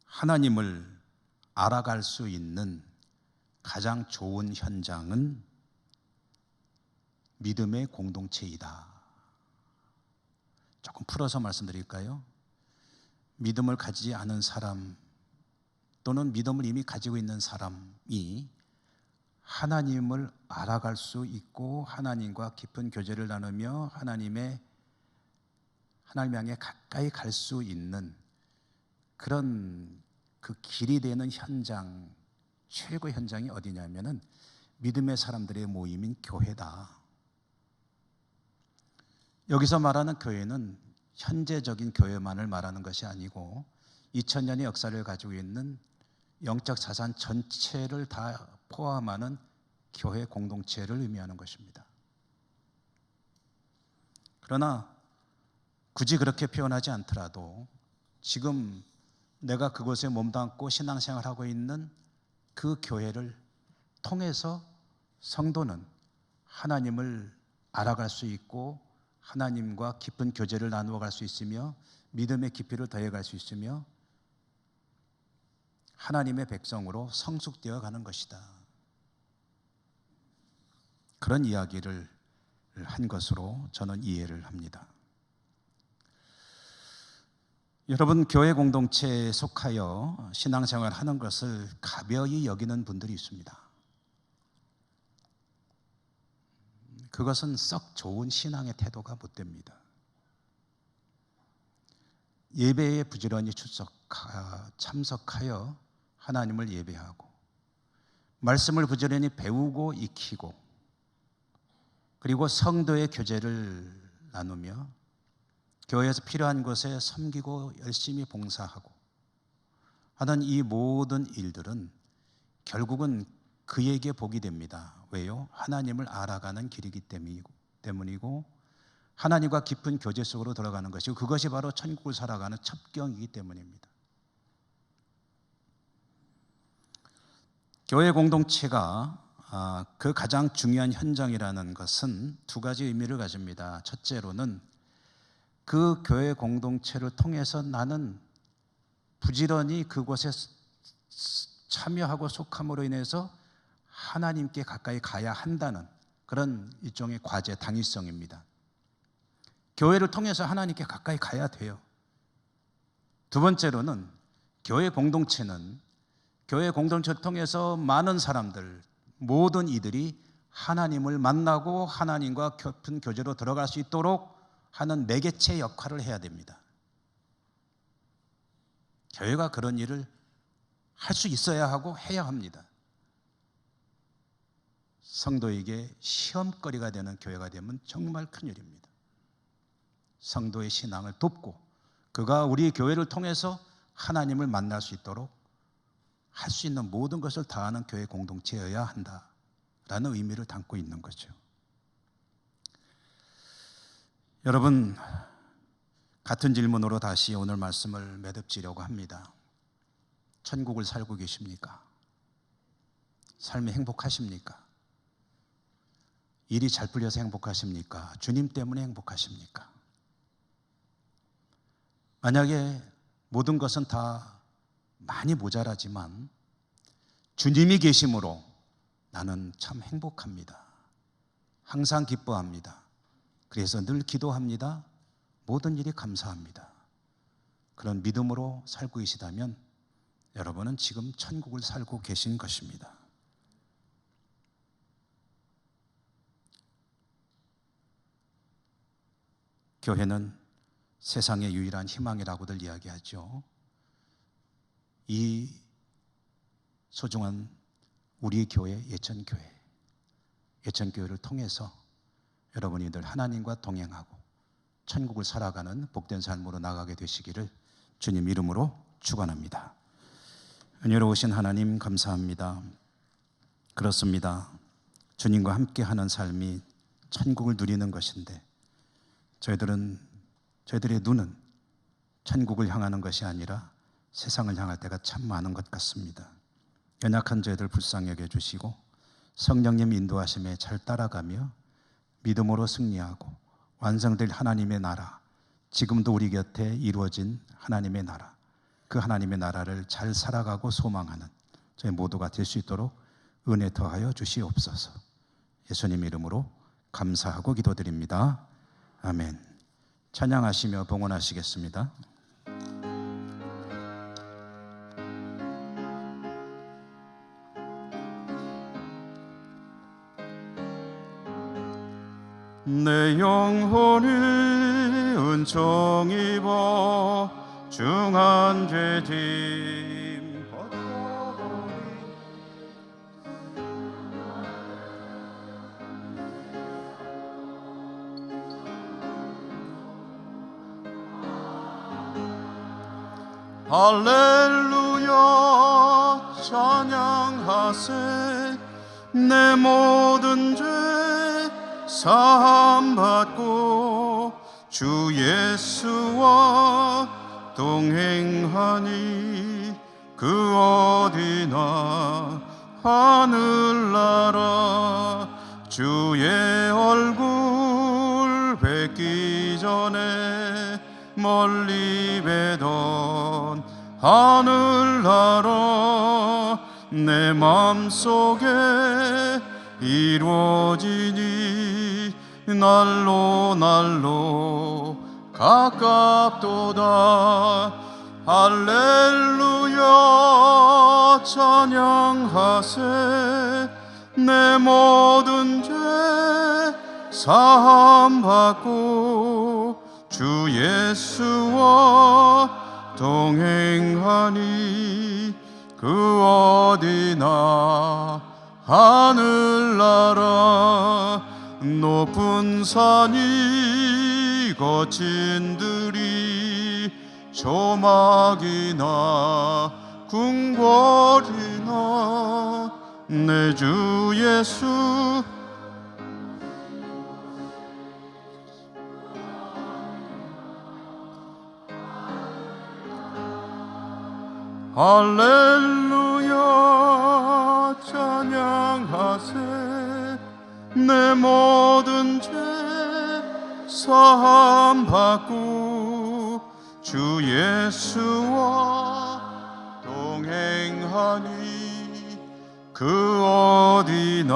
하나님을 알아갈 수 있는 가장 좋은 현장은 믿음의 공동체이다. 조금 풀어서 말씀드릴까요? 믿음을 가지지 않은 사람 또는 믿음을 이미 가지고 있는 사람이 하나님을 알아갈 수 있고 하나님과 깊은 교제를 나누며 하나님 향해 가까이 갈 수 있는 그런 그 길이 되는 현장, 최고 현장이 어디냐면은 믿음의 사람들의 모임인 교회다. 여기서 말하는 교회는 현재적인 교회만을 말하는 것이 아니고 2000년의 역사를 가지고 있는 영적 자산 전체를 다 포함하는 교회 공동체를 의미하는 것입니다. 그러나 굳이 그렇게 표현하지 않더라도 지금 내가 그곳에 몸담고 신앙생활하고 있는 그 교회를 통해서 성도는 하나님을 알아갈 수 있고 하나님과 깊은 교제를 나누어 갈 수 있으며 믿음의 깊이를 더해갈 수 있으며 하나님의 백성으로 성숙되어 가는 것이다. 그런 이야기를 한 것으로 저는 이해를 합니다. 여러분, 교회 공동체에 속하여 신앙생활 하는 것을 가벼이 여기는 분들이 있습니다. 그것은 썩 좋은 신앙의 태도가 못 됩니다. 예배에 부지런히 참석하여 하나님을 예배하고 말씀을 부지런히 배우고 익히고 그리고 성도의 교제를 나누며 교회에서 필요한 곳에 섬기고 열심히 봉사하고 하는 이 모든 일들은 결국은 그에게 복이 됩니다. 왜요? 하나님을 알아가는 길이기 때문이고 하나님과 깊은 교제 속으로 들어가는 것이고 그것이 바로 천국을 살아가는 첩경이기 때문입니다. 교회 공동체가 그 가장 중요한 현장이라는 것은 두 가지 의미를 가집니다. 첫째로는 그 교회 공동체를 통해서 나는 부지런히 그곳에 참여하고 속함으로 인해서 하나님께 가까이 가야 한다는 그런 일종의 과제, 당위성입니다. 교회를 통해서 하나님께 가까이 가야 돼요. 두 번째로는 교회 공동체는 교회 공동체를 통해서 많은 사람들, 모든 이들이 하나님을 만나고 하나님과 깊은 교제로 들어갈 수 있도록 하는 매개체 역할을 해야 됩니다. 교회가 그런 일을 할 수 있어야 하고 해야 합니다. 성도에게 시험거리가 되는 교회가 되면 정말 큰일입니다. 성도의 신앙을 돕고 그가 우리 교회를 통해서 하나님을 만날 수 있도록 할 수 있는 모든 것을 다하는 교회 공동체여야 한다라는 의미를 담고 있는 거죠. 여러분, 같은 질문으로 다시 오늘 말씀을 매듭지려고 합니다. 천국을 살고 계십니까? 삶이 행복하십니까? 일이 잘 풀려서 행복하십니까? 주님 때문에 행복하십니까? 만약에 모든 것은 다 많이 모자라지만 주님이 계심으로 나는 참 행복합니다. 항상 기뻐합니다. 그래서 늘 기도합니다. 모든 일이 감사합니다. 그런 믿음으로 살고 계시다면 여러분은 지금 천국을 살고 계신 것입니다. 교회는 세상의 유일한 희망이라고들 이야기하죠. 이 소중한 우리 교회, 예천교회를 통해서 여러분이 늘 하나님과 동행하고 천국을 살아가는 복된 삶으로 나가게 되시기를 주님 이름으로 축원합니다. 은혜로우신 하나님 감사합니다. 그렇습니다. 주님과 함께하는 삶이 천국을 누리는 것인데 저희들의 눈은 천국을 향하는 것이 아니라 세상을 향할 때가 참 많은 것 같습니다. 연약한 저희들 불쌍히 여겨주시고 성령님 인도하심에 잘 따라가며 믿음으로 승리하고 완성될 하나님의 나라, 지금도 우리 곁에 이루어진 하나님의 나라, 그 하나님의 나라를 잘 살아가고 소망하는 저희 모두가 될 수 있도록 은혜 더하여 주시옵소서. 예수님 이름으로 감사하고 기도드립니다. 아멘. 찬양하시며 봉헌하시겠습니다. 내 영혼을 은총 입어 중한 죄짐 벗어버린 할렐루야 찬양하세. 내 모든 죄 사함받고 주 예수와 동행하니 그 어디나 하늘나라. 주의 얼굴 뵙기 전에 멀리 뵈던 하늘나라. 내 맘속에 이루어지니 날로 가깝도다. 할렐루야 찬양하세. 내 모든 죄 사함받고 주 예수와 동행하니 그 어디나 하늘나라. 높은 산이 거친 들이 조막이나 궁궐이나 내 주 예수 할렐루야 찬양하세. 내 모든 죄 사함받고 주 예수와 동행하니 그 어디나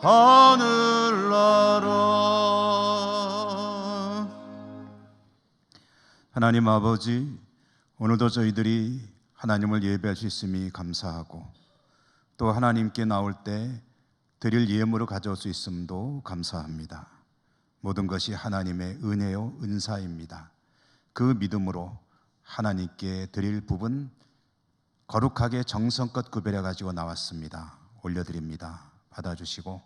하늘나라. 하나님 아버지, 오늘도 저희들이 하나님을 예배할 수 있음이 감사하고 또 하나님께 나올 때 드릴 예물을 가져올 수 있음도 감사합니다. 모든 것이 하나님의 은혜요 은사입니다. 그 믿음으로 하나님께 드릴 부분 거룩하게 정성껏 구별해 가지고 나왔습니다. 올려드립니다. 받아주시고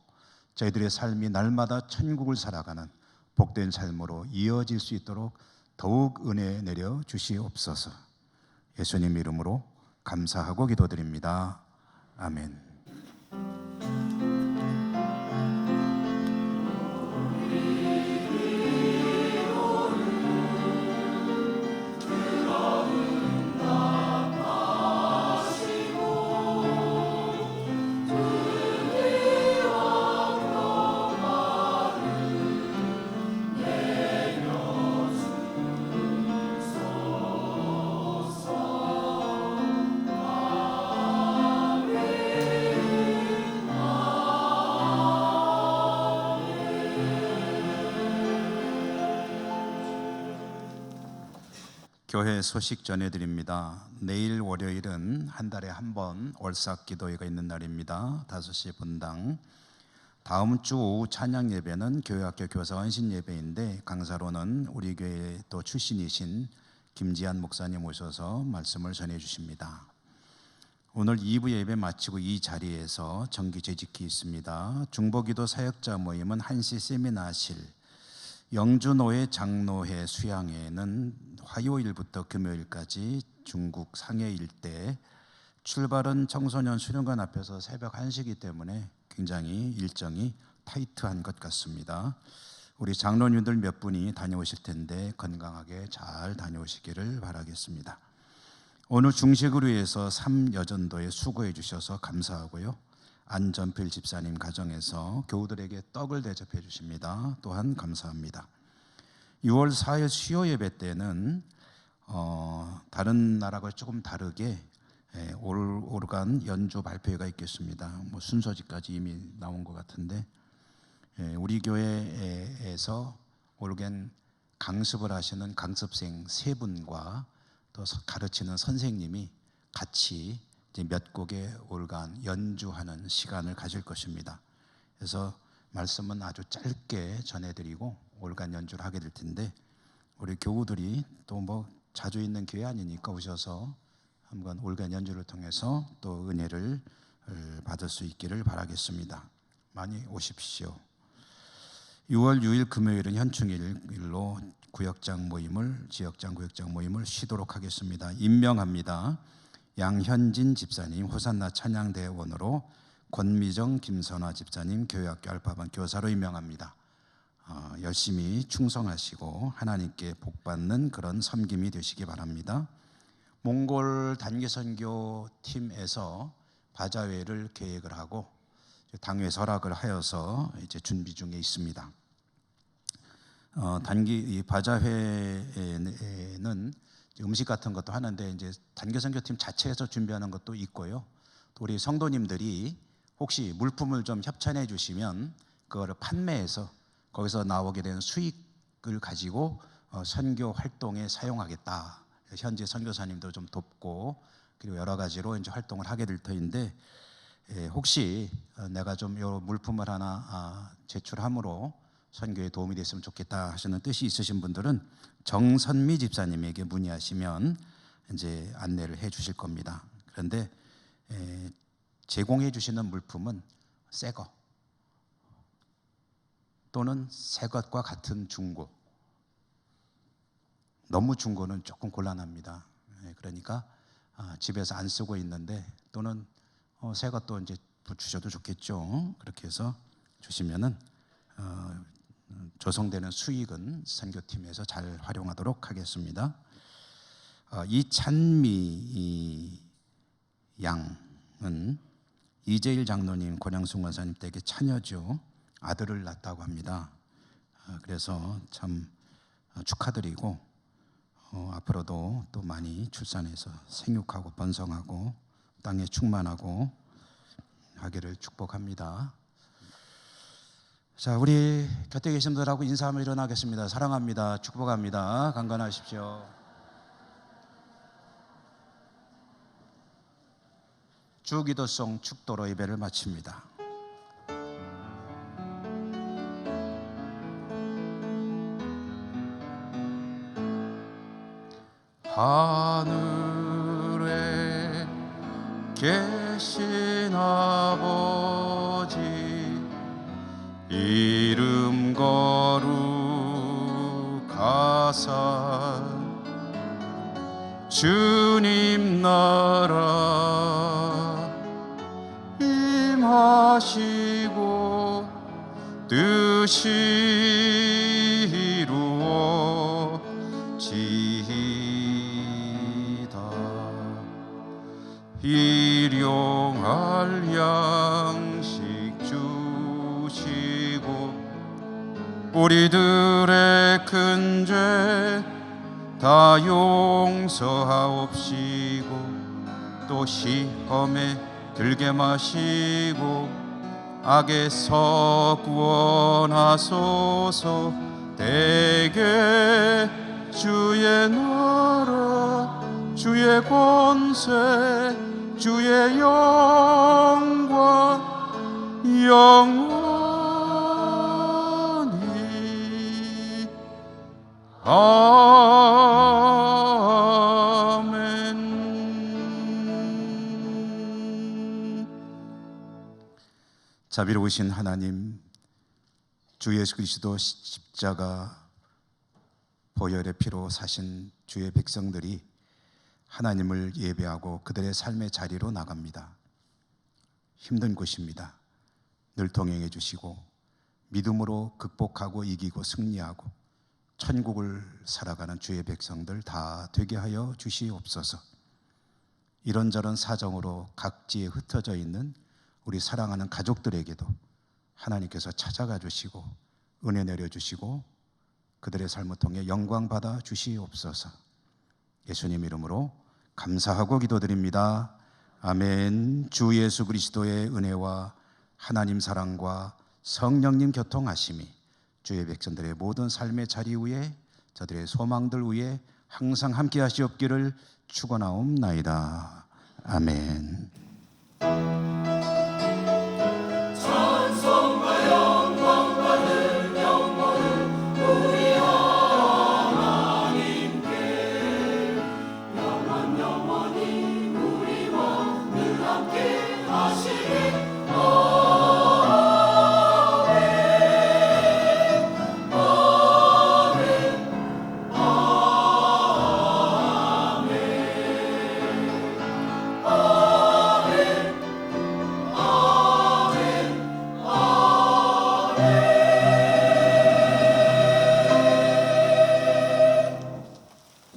저희들의 삶이 날마다 천국을 살아가는 복된 삶으로 이어질 수 있도록 더욱 은혜 내려 주시옵소서. 예수님 이름으로 감사하고 기도드립니다. 아멘. 교회 소식 전해드립니다. 내일 월요일은 한 달에 한 번 월삭 기도회가 있는 날입니다. 5시 분당. 다음 주 오후 찬양 예배는 교회학교 교사 헌신 예배인데 강사로는 우리 교회 또 출신이신 김지한 목사님 오셔서 말씀을 전해 주십니다. 오늘 2부 예배 마치고 이 자리에서 정기 재직이 있습니다. 중보기도 사역자 모임은 1시 세미나실, 영주노회 장로회 수양회는 화요일부터 금요일까지 중국 상해 일대, 출발은 청소년 수련관 앞에서 새벽 1시이기 때문에 굉장히 일정이 타이트한 것 같습니다. 우리 장로님들 몇 분이 다녀오실 텐데 건강하게 잘 다녀오시기를 바라겠습니다. 오늘 중식을 위해서 3여전도에 수고해 주셔서 감사하고요. 안전필 집사님 가정에서 교우들에게 떡을 대접해 주십니다. 또한 감사합니다. 6월 4일 수요 예배 때는 다른 날하고 조금 다르게 오르간 연주 발표회가 있겠습니다. 뭐 순서지까지 이미 나온 것 같은데 우리 교회에서 오르간 강습을 하시는 강습생 3분과 또 가르치는 선생님이 같이 이제 몇 곡의 오르간 연주하는 시간을 가질 것입니다. 그래서 말씀은 아주 짧게 전해드리고 오르간 연주를 하게 될 텐데 우리 교우들이 또 뭐 자주 있는 교회 아니니까 오셔서 한번 오르간 연주를 통해서 또 은혜를 받을 수 있기를 바라겠습니다. 많이 오십시오. 6월 6일 금요일은 현충일로 구역장 모임을 쉬도록 하겠습니다. 임명합니다. 양현진 집사님 호산나 찬양대원으로, 권미정 김선화 집사님 교회학교 알파반 교사로 임명합니다. 열심히 충성하시고 하나님께 복받는 그런 섬김이 되시기 바랍니다. 몽골 단기선교 팀에서 바자회를 계획을 하고 당회 설악을 하여서 이제 준비 중에 있습니다. 이 바자회에는 음식 같은 것도 하는데 이제 단기선교팀 자체에서 준비하는 것도 있고요. 또 우리 성도님들이 혹시 물품을 좀 협찬해 주시면 그거를 판매해서 거기서 나오게 되는 수익을 가지고 선교 활동에 사용하겠다. 현재 선교사님도 좀 돕고 그리고 여러 가지로 이제 활동을 하게 될 터인데, 혹시 내가 좀 요 물품을 하나 제출함으로 선교에 도움이 됐으면 좋겠다 하시는 뜻이 있으신 분들은 정선미 집사님에게 문의하시면 이제 안내를 해 주실 겁니다. 그런데 제공해 주시는 물품은 새 거 또는 새 것과 같은 중고, 너무 중고는 조금 곤란합니다. 그러니까 집에서 안 쓰고 있는데 또는 새 것도 이제 주셔도 좋겠죠. 그렇게 해서 주시면은 조성되는 수익은 선교팀에서 잘 활용하도록 하겠습니다. 이찬미 양은 이재일 장로님, 권양순 권사님 댁에 차녀죠. 아들을 낳았다고 합니다. 그래서 참 축하드리고 앞으로도 또 많이 출산해서 생육하고 번성하고 땅에 충만하고 하기를 축복합니다. 자, 우리 곁에 계신 분들하고 인사하며 일어나겠습니다. 사랑합니다. 축복합니다. 강건하십시오. 주기도송 축도로 예배를 마칩니다. 하늘에 계신 아버지, 이름 거룩하사 주님 나라 임하시고 뜻이 이루어지이다. 일용할 양식 주시고 우리들의 큰 죄 다 용서하옵시고 또 시험에 들게 마시고 악에서 구원하소서. 대개 주의 나라 주의 권세 주의 영광 영원히 아멘. 자비로우신 하나님, 주 예수 그리스도 십자가 보혈의 피로 사신 주의 백성들이 하나님을 예배하고 그들의 삶의 자리로 나갑니다. 힘든 곳입니다. 늘 동행해 주시고 믿음으로 극복하고 이기고 승리하고 천국을 살아가는 주의 백성들 다 되게 하여 주시옵소서. 이런저런 사정으로 각지에 흩어져 있는 우리 사랑하는 가족들에게도 하나님께서 찾아가 주시고 은혜 내려주시고 그들의 삶을 통해 영광 받아 주시옵소서. 예수님 이름으로 감사하고 기도드립니다. 아멘. 주 예수 그리스도의 은혜와 하나님 사랑과 성령님 교통하심이 주의 백성들의 모든 삶의 자리 위에 저들의 소망들 위에 항상 함께 하시옵기를 축원하옵나이다. 아멘. 찬송과 영광 받은 영광은 우리 하나님께 영원히 우리와 늘 함께 하시리.